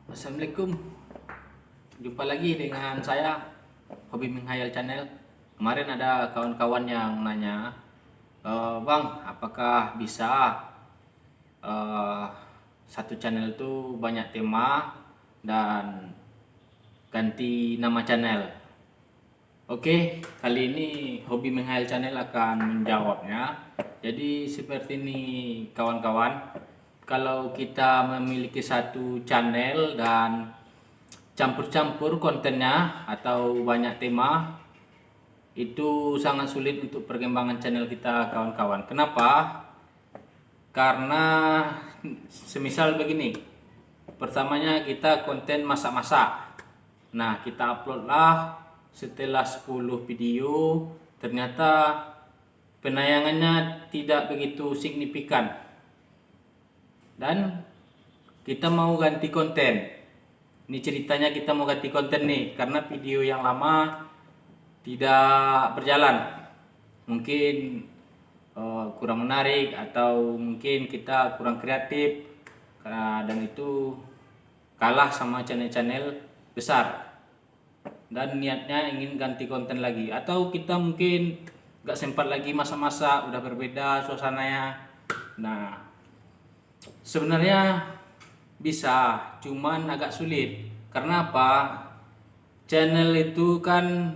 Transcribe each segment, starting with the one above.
Assalamualaikum. Jumpa lagi dengan saya Hobi Menghayal Channel. Kemarin ada kawan-kawan yang nanya, Bang, apakah bisa eh, satu channel itu banyak tema dan ganti nama channel? Oke, kali ini Hobi Menghayal Channel akan menjawabnya. Jadi seperti ini kawan-kawan, kalau kita memiliki satu channel dan campur-campur kontennya atau banyak tema, itu sangat sulit untuk perkembangan channel kita kawan-kawan. Kenapa? Karena semisal begini, pertamanya kita konten masak-masak. Nah, kita upload lah setelah 10 video, ternyata penayangannya tidak begitu signifikan. Dan kita mau ganti konten. Ini ceritanya kita mau ganti konten nih, karena video yang lama tidak berjalan. Mungkin kurang menarik atau mungkin kita kurang kreatif, dan itu kalah sama channel-channel besar. Dan niatnya ingin ganti konten lagi, atau kita mungkin gak sempat lagi masa-masa udah berbeda suasananya. Nah, sebenarnya bisa, cuman agak sulit. Karena apa? Channel itu kan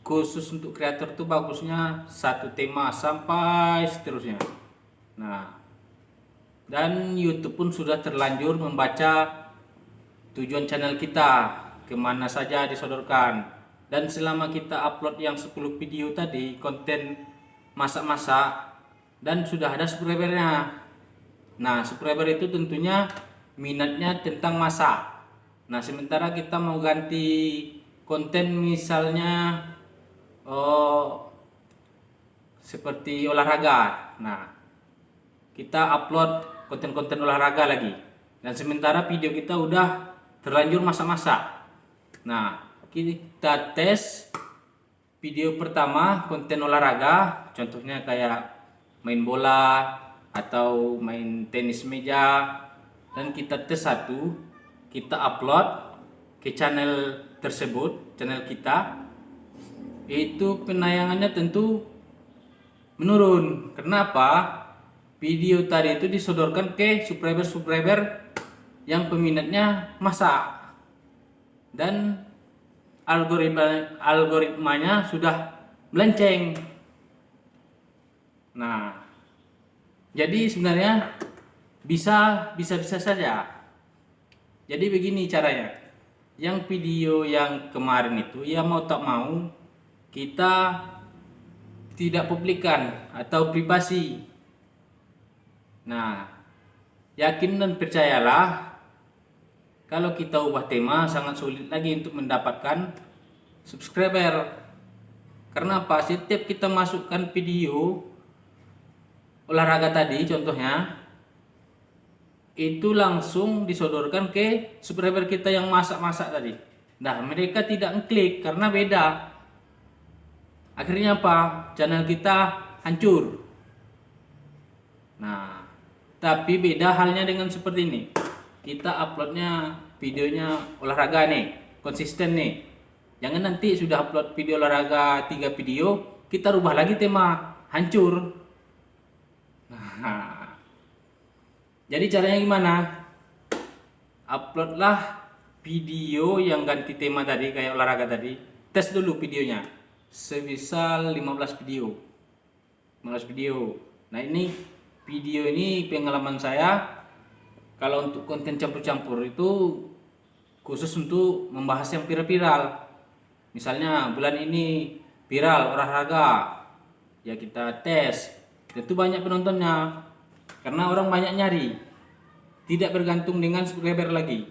khusus untuk kreator tuh bagusnya satu tema sampai seterusnya. Nah, dan YouTube pun sudah terlanjur membaca tujuan channel kita, kemana saja disodorkan. Dan selama kita upload yang 10 video tadi, konten masak-masak, dan sudah ada subscribernya. Nah, subscriber itu tentunya minatnya tentang masak. Nah, sementara kita mau ganti konten misalnya seperti olahraga. Nah, kita upload konten-konten olahraga lagi. Dan sementara video kita udah terlanjur masak-masak. Nah, kita tes video pertama konten olahraga, contohnya kayak main bola atau main tenis meja, dan kita tes satu, kita upload ke channel tersebut, channel kita, itu penayangannya tentu menurun. Kenapa? Video tadi itu disodorkan ke subscriber-subscriber yang peminatnya masak, dan algoritmanya sudah melenceng. Nah, jadi sebenarnya bisa saja. Jadi begini caranya. Yang video yang kemarin itu, ya mau tak mau kita tidak publikan atau privasi. Nah, yakin dan percayalah, kalau kita ubah tema sangat sulit lagi untuk mendapatkan subscriber. Karena apa? Setiap kita masukkan video olahraga tadi contohnya, itu langsung disodorkan ke subscriber kita yang masak-masak tadi. Nah, mereka tidak ngeklik karena beda. Akhirnya apa? Channel kita hancur. Nah, tapi beda halnya dengan seperti ini. Kita uploadnya videonya olahraga nih, konsisten nih. Jangan nanti sudah upload video olahraga 3 video, kita rubah lagi tema, hancur. Nah, jadi caranya gimana? Uploadlah video yang ganti tema tadi, kayak olahraga tadi. Tes dulu videonya, semisal 15 video. 15 video. Nah, ini video ini pengalaman saya. Kalau untuk konten campur-campur itu khusus untuk membahas yang viral-viral. Misalnya bulan ini viral olahraga, ya kita tes. Tentu banyak penontonnya, karena orang banyak nyari. Tidak bergantung dengan subscriber lagi,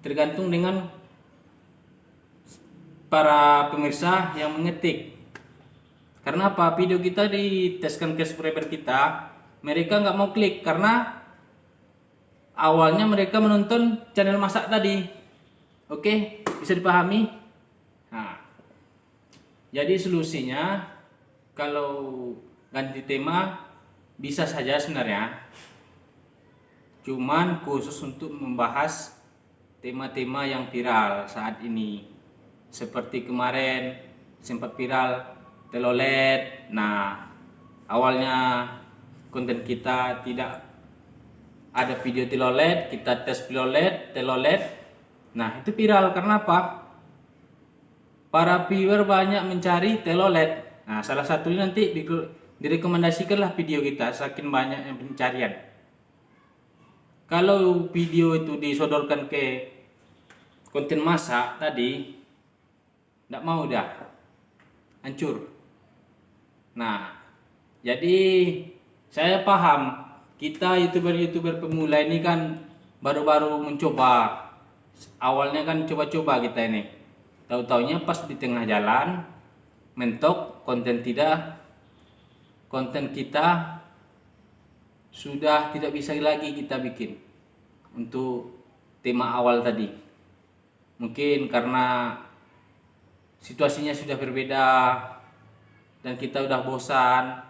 tergantung dengan para pemirsa yang mengetik. Karena apa? Video kita diteskan ke subscriber kita, mereka nggak mau klik karena awalnya mereka menonton channel masak tadi. Oke, bisa dipahami? Nah, jadi solusinya kalau ganti tema bisa saja sebenarnya, cuman khusus untuk membahas tema-tema yang viral saat ini. Seperti kemarin sempat viral telolet. Nah, awalnya konten kita tidak ada video telolet, kita tes telolet. Nah, itu viral karena apa? Para viewer banyak mencari telolet. Nah, salah satunya nanti direkomendasikanlah video kita saking banyak yang pencarian. Kalau video itu disodorkan ke konten masak tadi, tidak mau dah, hancur. Nah, jadi saya paham kita youtuber pemula ini kan baru-baru mencoba. Awalnya kan coba-coba kita ini. Tahu-taunya pas di tengah jalan mentok konten kita sudah tidak bisa lagi kita bikin untuk tema awal tadi. Mungkin karena situasinya sudah berbeda dan kita udah bosan.